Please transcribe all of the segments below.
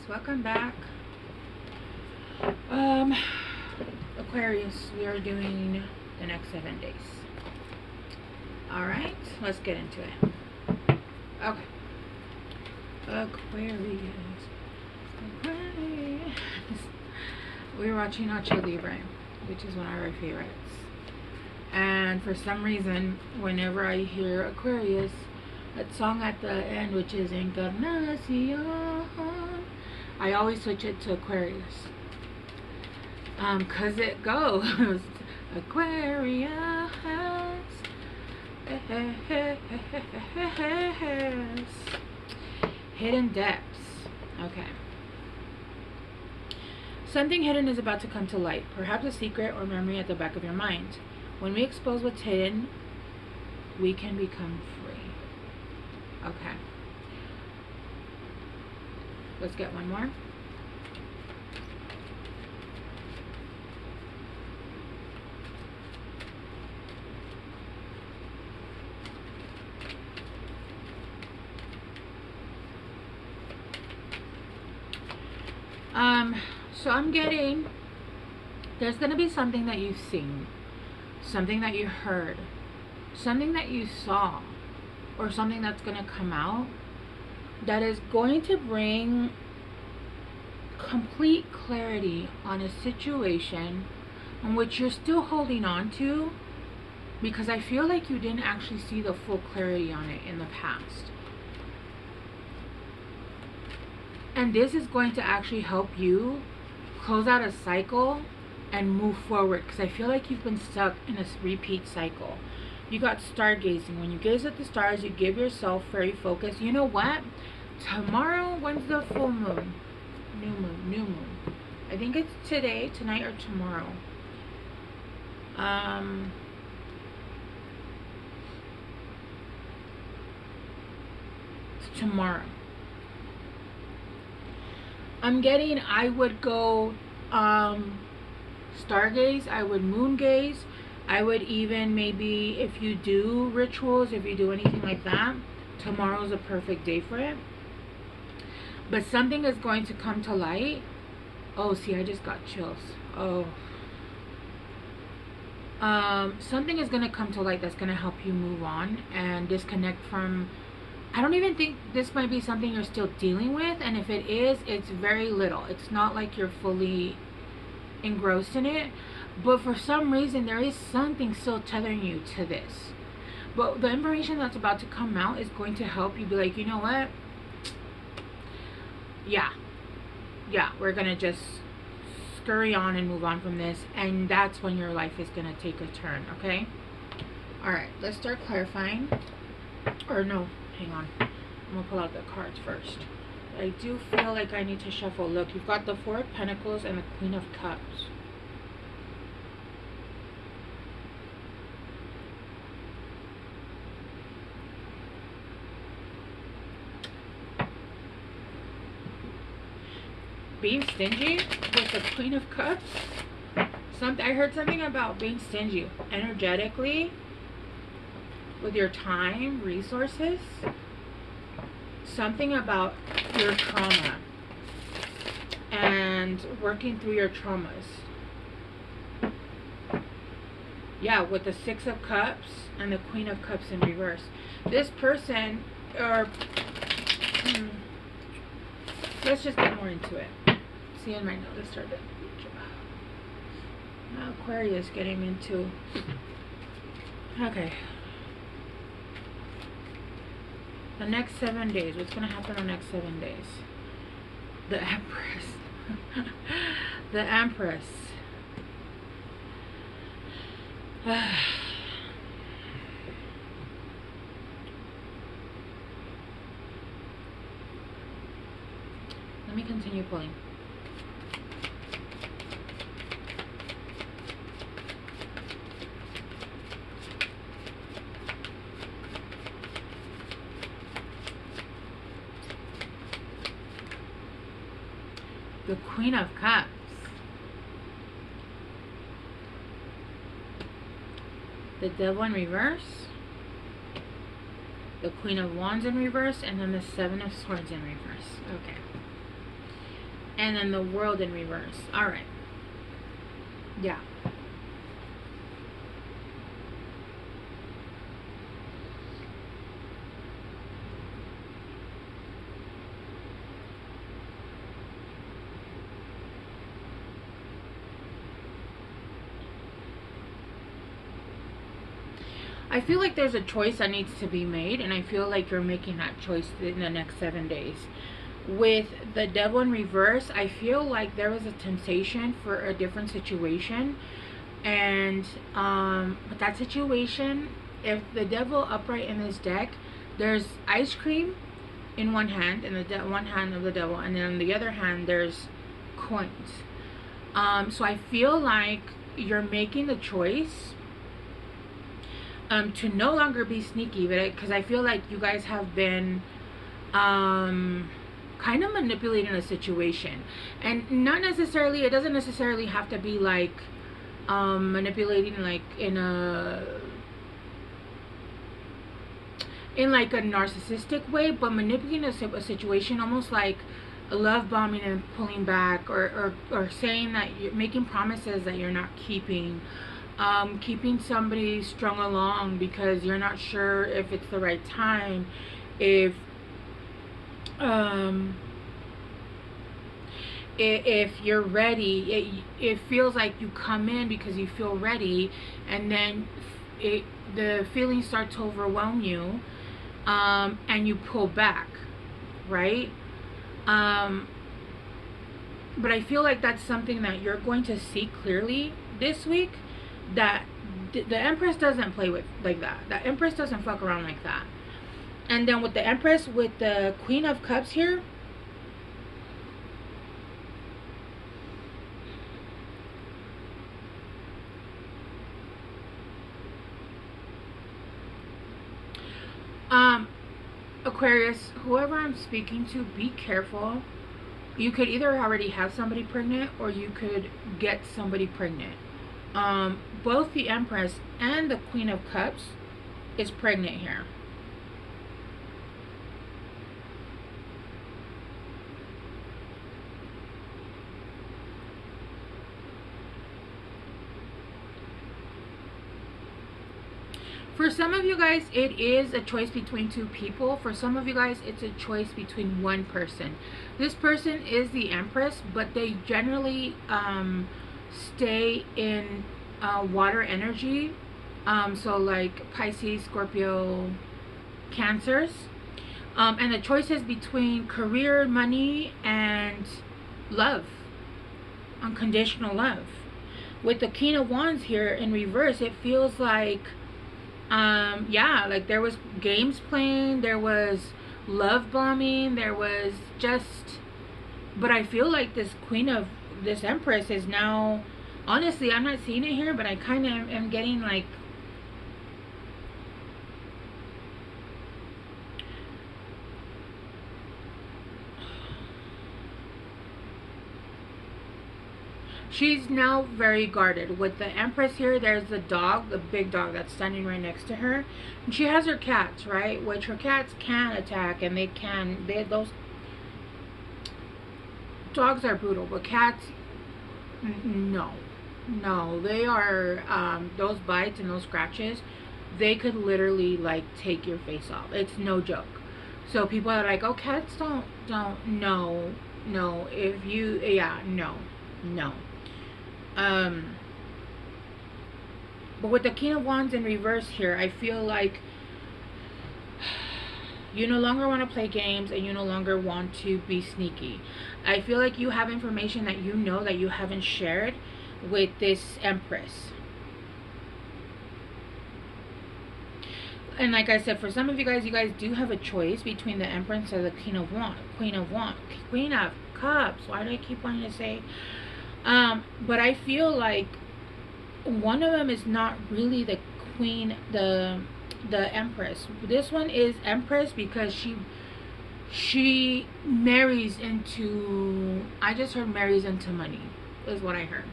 welcome back. Aquarius, we are doing the next 7 days. Alright, let's get into it. Okay. Aquarius. We're watching Nacho Libre, which is one of our favorites. And for some reason, whenever I hear Aquarius, that song at the end, which is Encarnacion, I always switch it to Aquarius. Cause it goes Aquarius, hidden depths. Okay. Something hidden is about to come to light, perhaps a secret or memory at the back of your mind. When we expose what's hidden, we can become free. Okay. Let's get one more. So I'm getting, there's going to be something that you've seen, something that you heard, something that you saw, or something that's going to come out that is going to bring complete clarity on a situation in which you're still holding on to, because I feel like you didn't actually see the full clarity on it in the past. And this is going to actually help you close out a cycle and move forward, because I feel like you've been stuck in a repeat cycle. You got stargazing. When you gaze at the stars, you give yourself very focused. You know what? Tomorrow, when's the full moon? New moon. I think it's today, tonight, or tomorrow. It's tomorrow. I'm getting, I would go stargaze, I would moon gaze, I would even maybe, if you do rituals, if you do anything like that, tomorrow's a perfect day for it. But something is going to come to light. Oh, see, I just got chills. Oh. Something is going to come to light that's going to help you move on and disconnect from, I don't even think this might be something you're still dealing with, and if it is, it's very little. It's not like you're fully engrossed in it, but for some reason there is something still tethering you to this. But the information that's about to come out is going to help you be like, you know what? Yeah, we're gonna just scurry on and move on from this, and that's when your life is gonna take a turn, okay? Alright, let's start clarifying. Or no, hang on, I'm gonna pull out the cards first. I do feel like I need to shuffle. Look, you've got the Four of Pentacles and the Queen of Cups. Being stingy with the Queen of Cups. I heard something about being stingy energetically with your time, resources. Something about your trauma and working through your traumas. Yeah, with the Six of Cups and the Queen of Cups in reverse. This person, or let's just get more into it. See, in my notes started. Now Aquarius getting into. Okay. The next 7 days. What's going to happen in the next 7 days? The Empress. The Empress. Let me continue pulling. The Queen of Cups. The Devil in reverse. The Queen of Wands in reverse. And then the Seven of Swords in reverse. Okay. and then the World in reverse. All right. Yeah. I feel like there's a choice that needs to be made, and I feel like you're making that choice in the next 7 days. With the Devil in reverse, I feel like there was a temptation for a different situation, and but that situation, if the Devil upright in this deck, there's ice cream in one hand, in the one hand of the Devil, and then on the other hand there's coins. So I feel like you're making the choice to no longer be sneaky, because I feel like you guys have been kind of manipulating a situation, and not necessarily, it doesn't necessarily have to be like manipulating like in like a narcissistic way, but manipulating a situation almost like a love bombing and pulling back, or saying that you're making promises that you're not keeping. Keeping somebody strung along because you're not sure if it's the right time, if you're ready. It feels like you come in because you feel ready, and then the feelings start to overwhelm you, and you pull back, right? But I feel like that's something that you're going to see clearly this week, that the Empress doesn't play with like that. The Empress doesn't fuck around like that. And then with the Empress, with the Queen of Cups here, Aquarius, whoever I'm speaking to, be careful. You could either already have somebody pregnant, or you could get somebody pregnant. Both the Empress and the Queen of Cups is pregnant here. For some of you guys, it is a choice between two people. For some of you guys, it's a choice between one person. This person is the Empress, but they generally stay in water energy. So like Pisces, Scorpio, Cancers. And the choice is between career, money, and love. Unconditional love. With the King of Wands here in reverse, it feels like yeah, like there was games playing, there was love bombing, there was just, but I feel like this Empress is now, honestly, I'm not seeing it here, but I kind of am getting like, she's now very guarded. With the Empress here, there's the dog, the big dog that's standing right next to her. And she has her cats, right? Which her cats can attack, and those dogs are brutal, but cats, no. No, they are, those bites and those scratches, they could literally like take your face off. It's no joke. So people are like, oh, cats don't, no. If you, yeah, no. But with the King of Wands in reverse here, I feel like you no longer want to play games, and you no longer want to be sneaky. I feel like you have information that you know that you haven't shared with this Empress. And like I said, for some of you guys do have a choice between the Empress and the Queen of Cups. Why do I keep wanting to say? But I feel like one of them is not really the Queen, the Empress. This one is Empress because she marries into, I just heard marries into money is what I heard.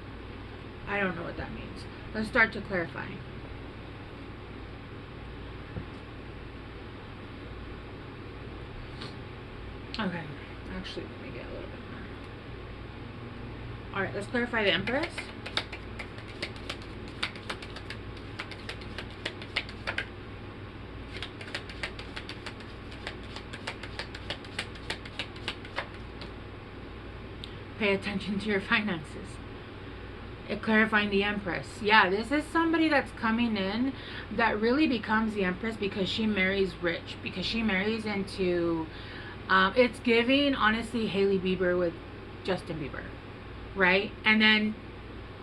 I don't know what that means. Let's start to clarify. Okay, actually let me get a little bit more. All right, let's clarify the Empress. Pay attention to your finances. Clarifying the Empress. Yeah, this is somebody that's coming in that really becomes the Empress because she marries rich, because she marries into it's giving, honestly, Hailey Bieber with Justin Bieber, right? And then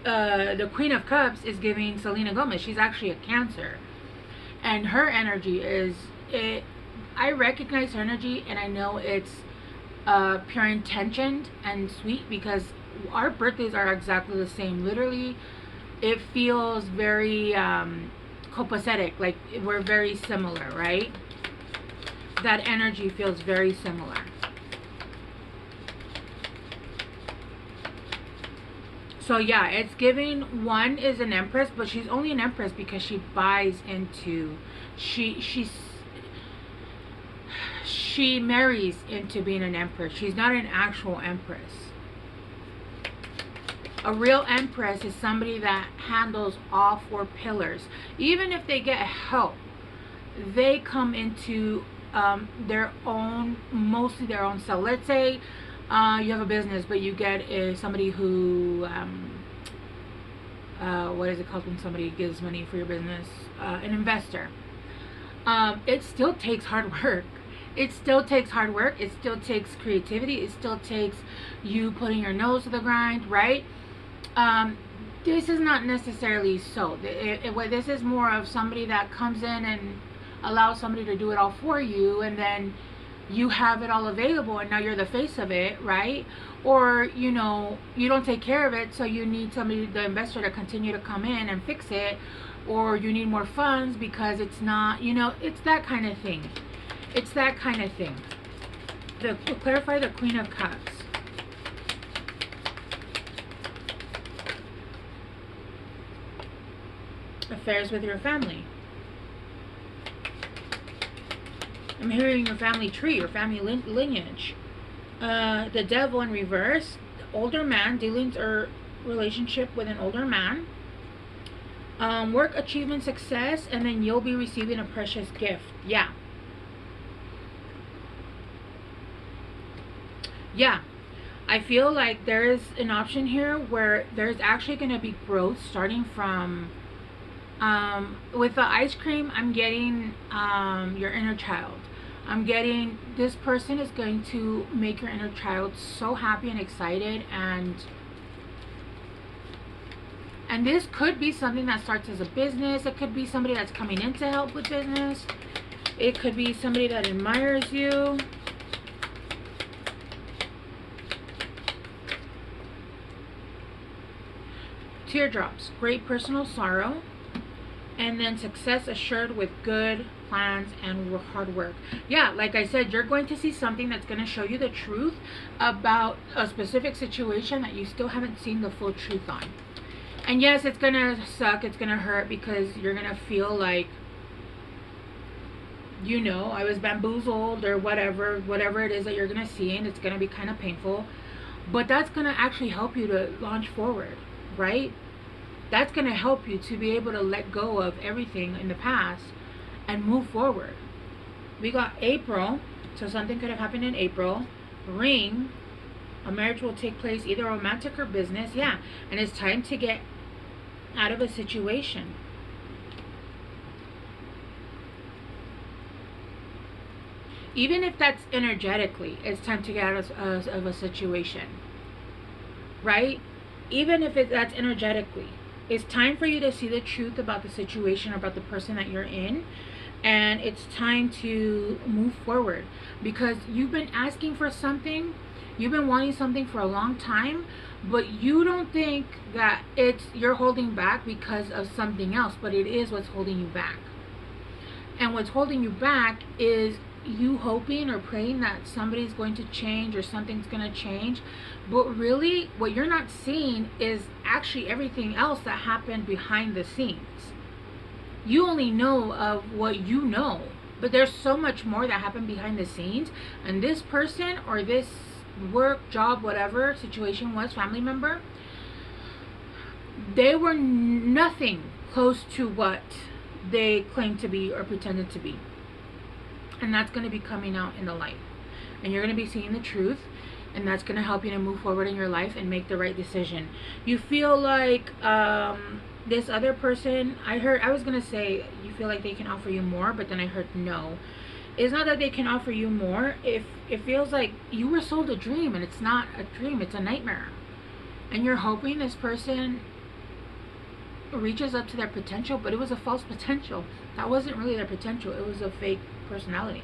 the Queen of Cups is giving Selena Gomez. She's actually a Cancer, and her energy is it. I recognize her energy, and I know it's pure intentioned and sweet because our birthdays are exactly the same. Literally, it feels very copacetic, like we're very similar, right? That energy feels very similar. So yeah, it's giving, one is an Empress, but she's only an Empress because she buys into, she marries into being an Empress. She's not an actual Empress. A real Empress is somebody that handles all four pillars. Even if they get help, they come into their own, mostly their own self. Let's say you have a business, but you get somebody who, what is it called when somebody gives money for your business? An investor. It still takes hard work. It still takes hard work. It still takes creativity. It still takes you putting your nose to the grind, right? This is not necessarily so. This is more of somebody that comes in and allows somebody to do it all for you, and then you have it all available, and now you're the face of it, right? Or, you know, you don't take care of it, so you need somebody, the investor, to continue to come in and fix it, or you need more funds because it's not, you know, it's that kind of thing. It's that kind of thing. Clarify the Queen of Cups. Affairs with your family. I'm hearing your family tree, your family lineage. The Devil in reverse. Older man, dealings or relationship with an older man. Work, achievement, success, and then you'll be receiving a precious gift. Yeah. Yeah. I feel like there is an option here where there's actually going to be growth starting from with the ice cream. I'm getting your inner child. I'm getting, this person is going to make your inner child so happy and excited, and this could be something that starts as a business. It could be somebody that's coming in to help with business. It could be somebody that admires you. Teardrops, great personal sorrow, and then success assured with good plans and hard work. Yeah, like I said, you're going to see something that's going to show you the truth about a specific situation that you still haven't seen the full truth on. And yes, it's going to suck, it's going to hurt, because you're going to feel like, you know, I was bamboozled or whatever it is that you're going to see, and it's going to be kind of painful. But that's going to actually help you to launch forward, right? That's going to help you to be able to let go of everything in the past and move forward. We got April, so something could have happened in April. Ring, a marriage will take place, either romantic or business. Yeah, and it's time to get out of a situation. Even if that's energetically, it's time to get out of a situation, right? Even if that's energetically, it's time for you to see the truth about the situation, about the person that you're in, and it's time to move forward, because you've been asking for something, you've been wanting something for a long time, but you don't think that you're holding back because of something else, but it is what's holding you back. And what's holding you back is you hoping or praying that somebody's going to change or something's going to change, but really what you're not seeing is actually everything else that happened behind the scenes. You only know of what you know, but there's so much more that happened behind the scenes, and this person or this work, job, whatever situation was, family member, they were nothing close to what they claimed to be or pretended to be. And that's going to be coming out in the light. And you're going to be seeing the truth. And that's going to help you to move forward in your life and make the right decision. You feel like this other person, I was going to say you feel like they can offer you more, but then I heard no. It's not that they can offer you more. If it feels like you were sold a dream, and it's not a dream, it's a nightmare. And you're hoping this person reaches up to their potential, but it was a false potential. That wasn't really their potential. It was a fake personality.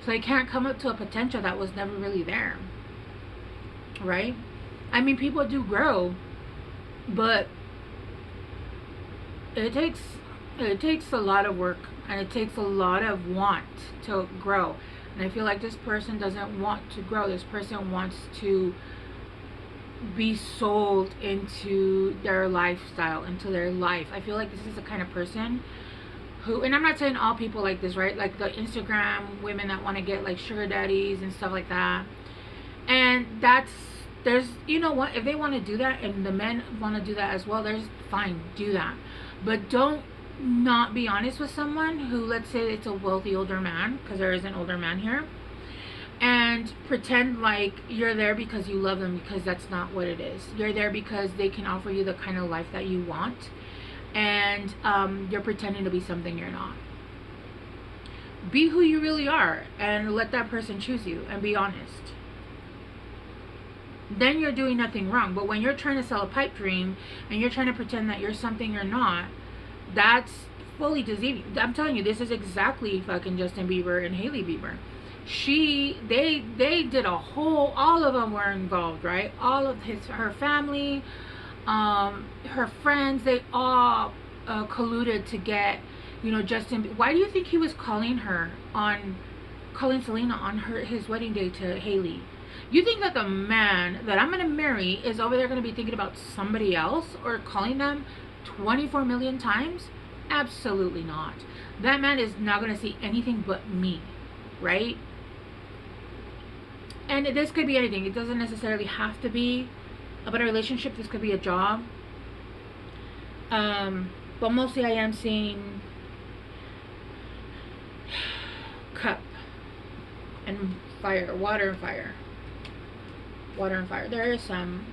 So they can't come up to a potential that was never really there. Right? I mean, people do grow, but it takes a lot of work, and it takes a lot of want to grow. And I feel like this person doesn't want to grow. This person wants to be sold into their lifestyle, into their life. I feel like this is the kind of person who, and I'm not saying all people like this, right? Like the Instagram women that want to get like sugar daddies and stuff like that. And there's, you know what, if they want to do that and the men want to do that as well, there's fine, do that. But don't not be honest with someone who, let's say it's a wealthy older man, because there is an older man here, and pretend like you're there because you love them, because that's not what it is. You're there because they can offer you the kind of life that you want, and you're pretending to be something you're not. Be who you really are and let that person choose you, and be honest. Then you're doing nothing wrong. But when you're trying to sell a pipe dream and you're trying to pretend that you're something you're not, that's fully deceiving. I'm telling you, this is exactly fucking Justin Bieber and Hailey Bieber. They did a whole, all of them were involved, right? All of her family, her friends, they all colluded to get, you know, Justin. Why do you think he was calling Selena on his wedding day to Hailey? You think that the man that I'm going to marry is over there going to be thinking about somebody else or calling them 24 million times? Absolutely not. That man is not going to see anything but me, right? And this could be anything. It doesn't necessarily have to be about a relationship. This could be a job. But mostly I am seeing cup and fire, water and fire. Water and fire. There is some,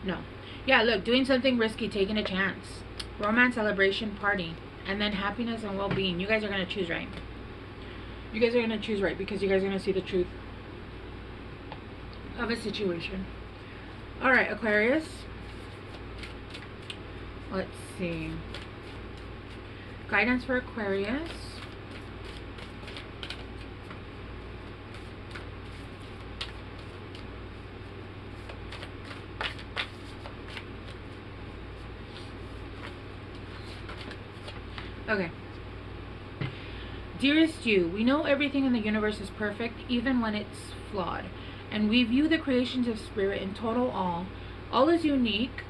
no. Yeah, look, doing something risky, taking a chance. Romance, celebration, party. And then happiness and well-being. You guys are going to choose right. You guys are going to choose right, because you guys are going to see the truth of a situation. Alright, Aquarius. Let's see. Guidance for Aquarius. Okay. Dearest you, we know everything in the universe is perfect, even when it's flawed. And we view the creations of spirit in total awe. All is unique,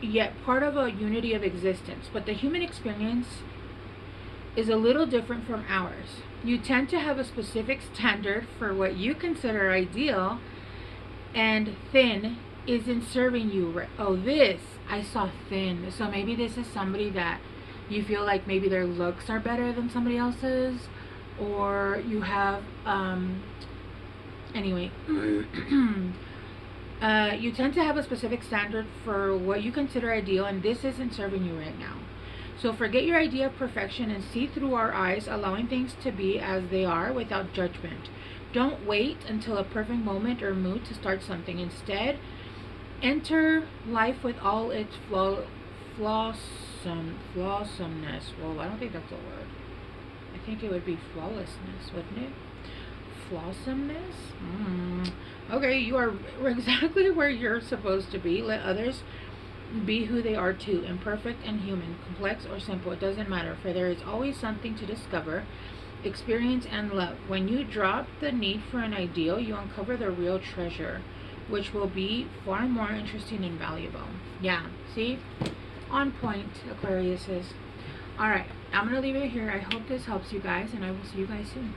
yet part of a unity of existence. But the human experience is a little different from ours. You tend to have a specific standard for what you consider ideal, and thin isn't serving you right. Oh, this, I saw thin. So maybe this is somebody that you feel like maybe their looks are better than somebody else's, or you have, anyway, you tend to have a specific standard for what you consider ideal, and this isn't serving you right now. So forget your idea of perfection and see through our eyes, allowing things to be as they are without judgment. Don't wait until a perfect moment or mood to start something. Instead, enter life with all its flawsomeness. Well, I don't think that's a word. I think it would be flawlessness, wouldn't it? Flawsomeness? Okay, you are exactly where you're supposed to be. Let others be who they are too, imperfect and human, complex or simple, it doesn't matter, for there is always something to discover, experience, and love. When you drop the need for an ideal, you uncover the real treasure, which will be far more interesting and valuable. Yeah, see? On point, Aquarius is. Alright, I'm going to leave it here. I hope this helps you guys, and I will see you guys soon.